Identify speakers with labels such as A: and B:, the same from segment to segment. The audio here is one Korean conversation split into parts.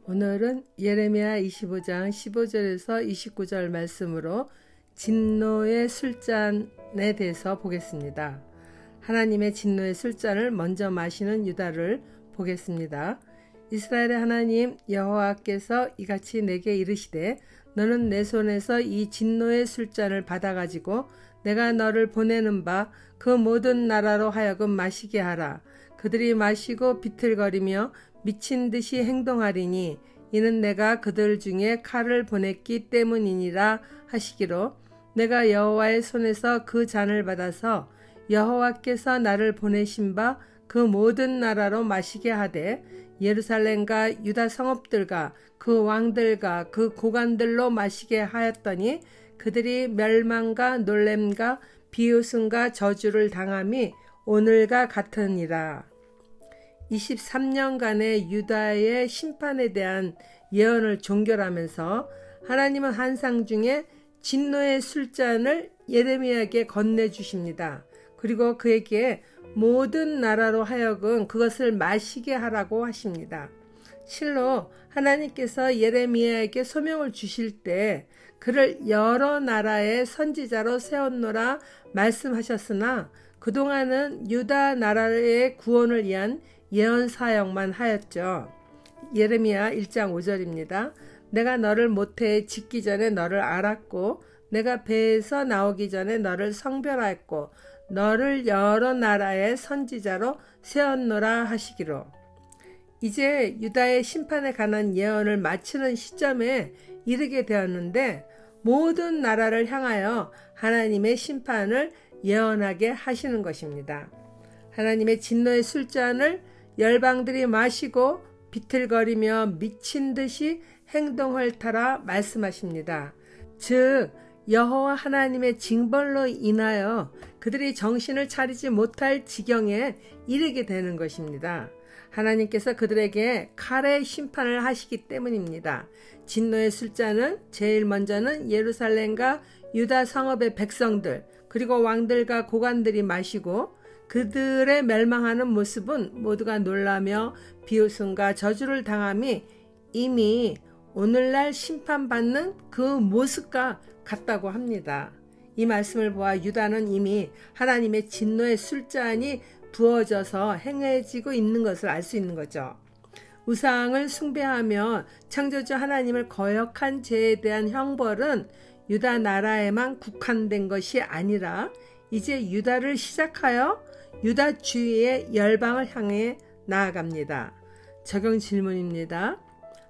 A: 오늘은 예레미야 25장 15절에서 29절 말씀으로 진노의 술잔에 대해서 보겠습니다. 하나님의 진노의 술잔을 먼저 마시는 유다를 보겠습니다. 이스라엘의 하나님 여호와께서 이같이 내게 이르시되 너는 내 손에서 이 진노의 술잔을 받아가지고 내가 너를 보내는 바 그 모든 나라로 하여금 마시게 하라. 그들이 마시고 비틀거리며 미친 듯이 행동하리니 이는 내가 그들 중에 칼을 보냈기 때문이니라 하시기로 내가 여호와의 손에서 그 잔을 받아서 여호와께서 나를 보내신 바 그 모든 나라로 마시게 하되 예루살렘과 유다 성읍들과 그 왕들과 그 고관들로 마시게 하였더니 그들이 멸망과 놀램과 비웃음과 저주를 당함이 오늘과 같으니라. 23년간의 유다의 심판에 대한 예언을 종결하면서 하나님은 환상 중에 진노의 술잔을 예레미야에게 건네주십니다. 그리고 그에게 모든 나라로 하여금 그것을 마시게 하라고 하십니다. 실로 하나님께서 예레미야에게 소명을 주실 때 그를 여러 나라의 선지자로 세웠노라 말씀하셨으나 그동안은 유다 나라의 구원을 위한 예언 사역만 하였죠. 예레미야 1장 5절입니다. 내가 너를 모태에 짓기 전에 너를 알았고 내가 배에서 나오기 전에 너를 성별하였고 너를 여러 나라의 선지자로 세웠노라 하시기로. 이제 유다의 심판에 관한 예언을 마치는 시점에 이르게 되었는데 모든 나라를 향하여 하나님의 심판을 예언하게 하시는 것입니다. 하나님의 진노의 술잔을 열방들이 마시고 비틀거리며 미친 듯이 행동할 터라 말씀하십니다. 즉 여호와 하나님의 징벌로 인하여 그들이 정신을 차리지 못할 지경에 이르게 되는 것입니다. 하나님께서 그들에게 칼의 심판을 하시기 때문입니다. 진노의 술잔은 제일 먼저는 예루살렘과 유다 성읍의 백성들 그리고 왕들과 고관들이 마시고 그들의 멸망하는 모습은 모두가 놀라며 비웃음과 저주를 당함이 이미 오늘날 심판받는 그 모습과 같다고 합니다. 이 말씀을 보아 유다는 이미 하나님의 진노의 술잔이 부어져서 행해지고 있는 것을 알 수 있는 거죠. 우상을 숭배하며 창조주 하나님을 거역한 죄에 대한 형벌은 유다 나라에만 국한된 것이 아니라 이제 유다를 시작하여 유다 주위의 열방을 향해 나아갑니다. 적용 질문입니다.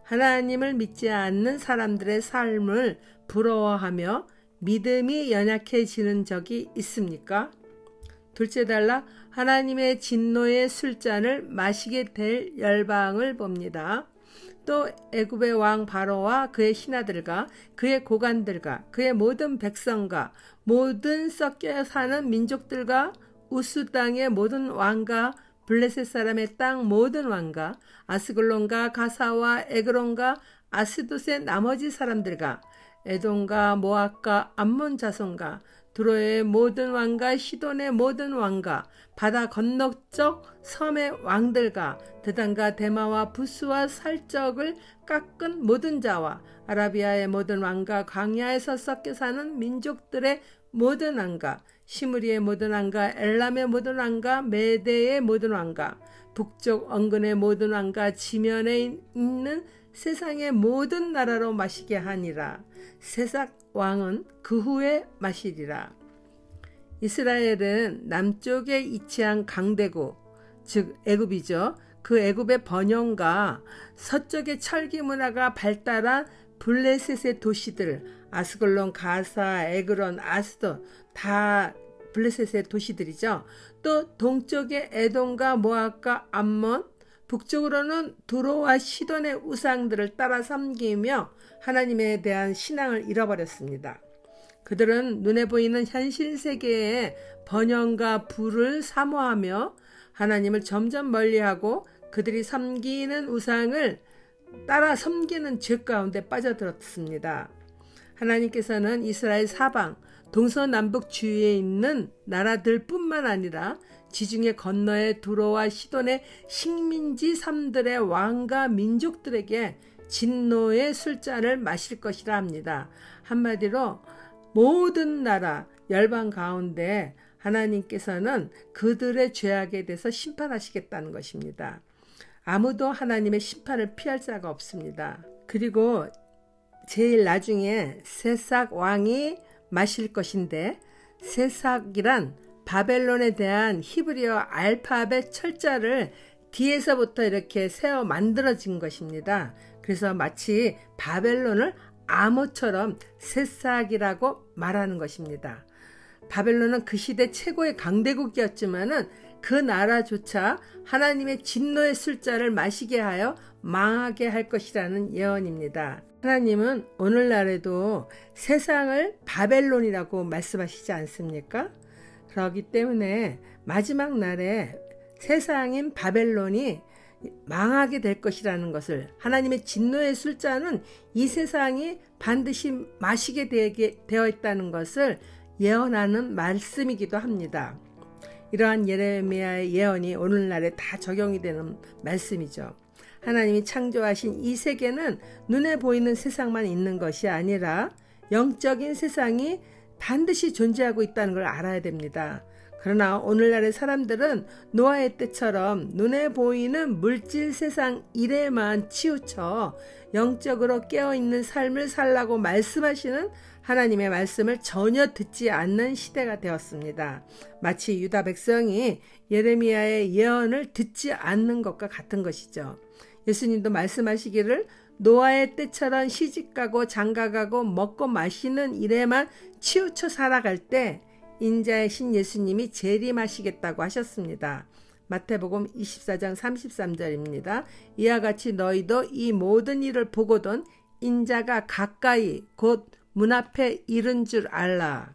A: 하나님을 믿지 않는 사람들의 삶을 부러워하며 믿음이 연약해지는 적이 있습니까? 둘째 달라 하나님의 진노의 술잔을 마시게 될 열방을 봅니다. 또 애굽의 왕 바로와 그의 신하들과 그의 고관들과 그의 모든 백성과 모든 섞여 사는 민족들과 우스 땅의 모든 왕과 블레셋 사람의 땅 모든 왕과 아스글론과 가사와 에그론과 아스돗의 나머지 사람들과 에돔과 모압과 암몬 자손과 두로의 모든 왕과 시돈의 모든 왕과 바다 건너쪽 섬의 왕들과 드단과 데마와 부스와 살적을 깎은 모든 자와 아라비아의 모든 왕과 광야에서 섞여 사는 민족들의 모든 왕과 시므리의 모든 왕과 엘람의 모든 왕과 메대의 모든 왕과 북쪽 언근의 모든 왕과 지면에 있는 세상의 모든 나라로 마시게 하니라. 세상 왕은 그 후에 마시리라. 이스라엘은 남쪽에 위치한 강대국, 즉 애굽이죠. 그 애굽의 번영과 서쪽의 철기 문화가 발달한 블레셋의 도시들, 아스글론, 가사, 에그론, 아스돗 다 블레셋의 도시들이죠. 또 동쪽의 에돔과 모압과 암몬, 북쪽으로는 두로와 시돈의 우상들을 따라 섬기며 하나님에 대한 신앙을 잃어버렸습니다. 그들은 눈에 보이는 현실 세계의 번영과 부를 사모하며 하나님을 점점 멀리하고 그들이 섬기는 우상을 따라 섬기는 죄 가운데 빠져들었습니다. 하나님께서는 이스라엘 사방 동서남북 주위에 있는 나라들뿐만 아니라 지중해 건너의 두로와 시돈의 식민지 섬들의 왕과 민족들에게 진노의 술잔을 마실 것이라 합니다. 한마디로 모든 나라 열방 가운데 하나님께서는 그들의 죄악에 대해서 심판하시겠다는 것입니다. 아무도 하나님의 심판을 피할 자가 없습니다. 그리고 제일 나중에 세삭 왕이 마실 것인데, 세삭이란 바벨론에 대한 히브리어 알파벳 철자를 뒤에서부터 이렇게 세워 만들어진 것입니다. 그래서 마치 바벨론을 암호처럼 세삭이라고 말하는 것입니다. 바벨론은 그 시대 최고의 강대국이었지만은 그 나라조차 하나님의 진노의 술잔을 마시게 하여 망하게 할 것이라는 예언입니다. 하나님은 오늘날에도 세상을 바벨론이라고 말씀하시지 않습니까? 그렇기 때문에 마지막 날에 세상인 바벨론이 망하게 될 것이라는 것을, 하나님의 진노의 술잔은 이 세상이 반드시 마시게 되어 있다는 것을 예언하는 말씀이기도 합니다. 이러한 예레미야의 예언이 오늘날에 다 적용이 되는 말씀이죠. 하나님이 창조하신 이 세계는 눈에 보이는 세상만 있는 것이 아니라 영적인 세상이 반드시 존재하고 있다는 걸 알아야 됩니다. 그러나 오늘날의 사람들은 노아의 때처럼 눈에 보이는 물질 세상 일에만 치우쳐 영적으로 깨어있는 삶을 살라고 말씀하시는 하나님의 말씀을 전혀 듣지 않는 시대가 되었습니다. 마치 유다 백성이 예레미야의 예언을 듣지 않는 것과 같은 것이죠. 예수님도 말씀하시기를 노아의 때처럼 시집가고 장가가고 먹고 마시는 일에만 치우쳐 살아갈 때 인자의 신 예수님이 재림하시겠다고 하셨습니다. 마태복음 24장 33절입니다. 이와 같이 너희도 이 모든 일을 보고든 인자가 가까이 곧 문 앞에 이른 줄 알라.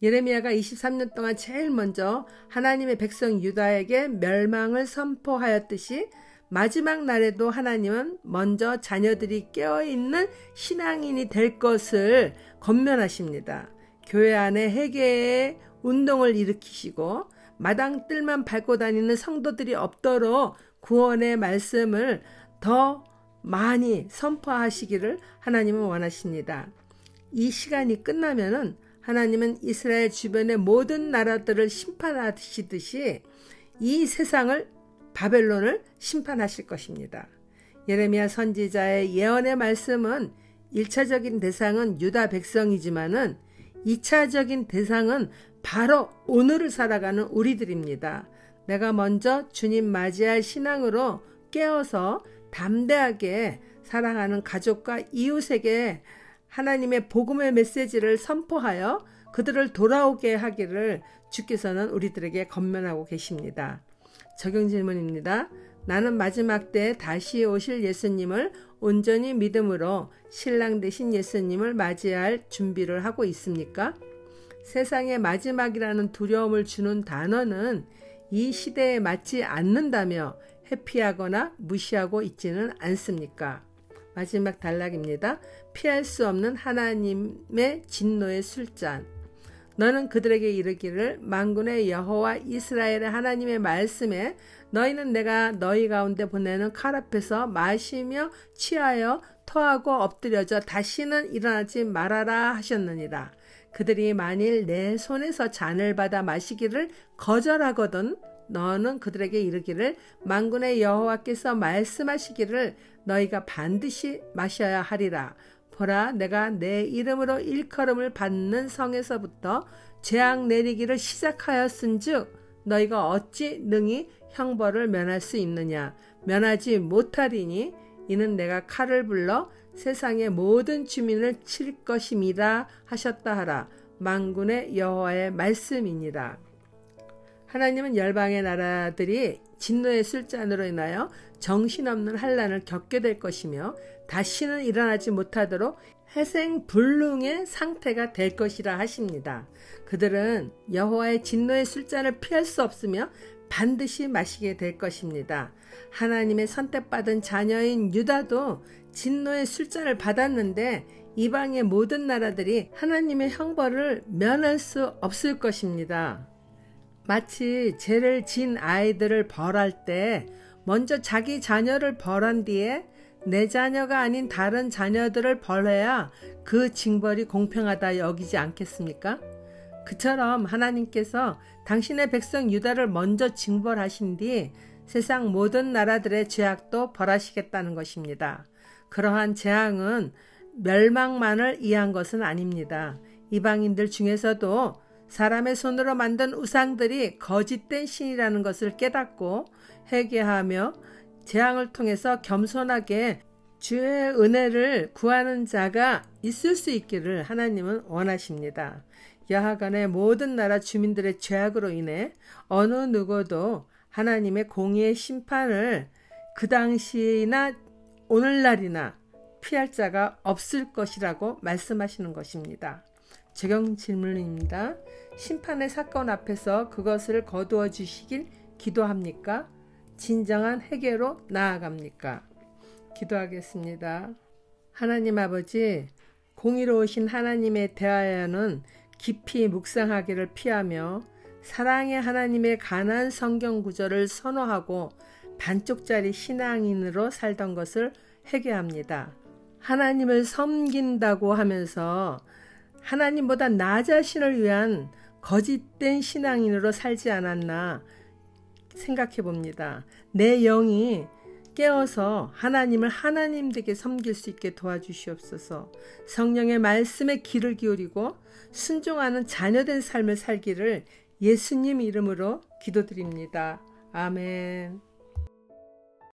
A: 예레미야가 23년 동안 제일 먼저 하나님의 백성 유다에게 멸망을 선포하였듯이 마지막 날에도 하나님은 먼저 자녀들이 깨어있는 신앙인이 될 것을 권면하십니다. 교회 안에 회개의 운동을 일으키시고 마당뜰만 밟고 다니는 성도들이 없도록 구원의 말씀을 더 많이 선포하시기를 하나님은 원하십니다. 이 시간이 끝나면은 하나님은 이스라엘 주변의 모든 나라들을 심판하시듯이 이 세상을, 바벨론을 심판하실 것입니다. 예레미야 선지자의 예언의 말씀은 1차적인 대상은 유다 백성이지만은 2차적인 대상은 바로 오늘을 살아가는 우리들입니다. 내가 먼저 주님 맞이할 신앙으로 깨어서 담대하게 사랑하는 가족과 이웃에게 하나님의 복음의 메시지를 선포하여 그들을 돌아오게 하기를 주께서는 우리들에게 권면하고 계십니다. 적용 질문입니다. 나는 마지막 때 다시 오실 예수님을 온전히 믿음으로 신랑 되신 예수님을 맞이할 준비를 하고 있습니까? 세상의 마지막이라는 두려움을 주는 단어는 이 시대에 맞지 않는다며 회피하거나 무시하고 있지는 않습니까? 마지막 단락입니다. 피할 수 없는 하나님의 진노의 술잔. 너는 그들에게 이르기를 만군의 여호와 이스라엘의 하나님의 말씀에 너희는 내가 너희 가운데 보내는 칼 앞에서 마시며 취하여 토하고 엎드려져 다시는 일어나지 말아라 하셨느니라. 그들이 만일 내 손에서 잔을 받아 마시기를 거절하거든 너는 그들에게 이르기를 만군의 여호와께서 말씀하시기를 너희가 반드시 마셔야 하리라. 보라, 내가 내 이름으로 일컬음을 받는 성에서부터 재앙 내리기를 시작하였은즉 너희가 어찌 능히 형벌을 면할 수 있느냐. 면하지 못하리니 이는 내가 칼을 불러 세상의 모든 주민을 칠 것임이라 하셨다 하라. 만군의 여호와의 말씀이니라. 하나님은 열방의 나라들이 진노의 술잔으로 인하여 정신없는 환난을 겪게 될 것이며 다시는 일어나지 못하도록 회생불능의 상태가 될 것이라 하십니다. 그들은 여호와의 진노의 술잔을 피할 수 없으며 반드시 마시게 될 것입니다. 하나님의 선택받은 자녀인 유다도 진노의 술잔을 받았는데 이방의 모든 나라들이 하나님의 형벌을 면할 수 없을 것입니다. 마치 죄를 지은 아이들을 벌할 때 먼저 자기 자녀를 벌한 뒤에 내 자녀가 아닌 다른 자녀들을 벌해야 그 징벌이 공평하다 여기지 않겠습니까? 그처럼 하나님께서 당신의 백성 유다를 먼저 징벌하신 뒤 세상 모든 나라들의 죄악도 벌하시겠다는 것입니다. 그러한 재앙은 멸망만을 이해한 것은 아닙니다. 이방인들 중에서도 사람의 손으로 만든 우상들이 거짓된 신이라는 것을 깨닫고 회개하며 재앙을 통해서 겸손하게 주의 은혜를 구하는 자가 있을 수 있기를 하나님은 원하십니다. 여하간의 모든 나라 주민들의 죄악으로 인해 어느 누구도 하나님의 공의의 심판을 그 당시나 오늘날이나 피할 자가 없을 것이라고 말씀하시는 것입니다. 적용 질문입니다. 심판의 사건 앞에서 그것을 거두어 주시길 기도합니까? 진정한 회개로 나아갑니까? 기도하겠습니다. 하나님 아버지, 공의로우신 하나님에 대하여는 깊이 묵상하기를 피하며 사랑의 하나님의 간한 성경 구절을 선호하고 반쪽짜리 신앙인으로 살던 것을 회개합니다. 하나님을 섬긴다고 하면서 하나님보다 나 자신을 위한 거짓된 신앙인으로 살지 않았나 생각해 봅니다. 내 영이 깨어서 하나님을 하나님되게 섬길 수 있게 도와주시옵소서. 성령의 말씀에 귀를 기울이고 순종하는 자녀된 삶을 살기를 예수님 이름으로 기도드립니다. 아멘.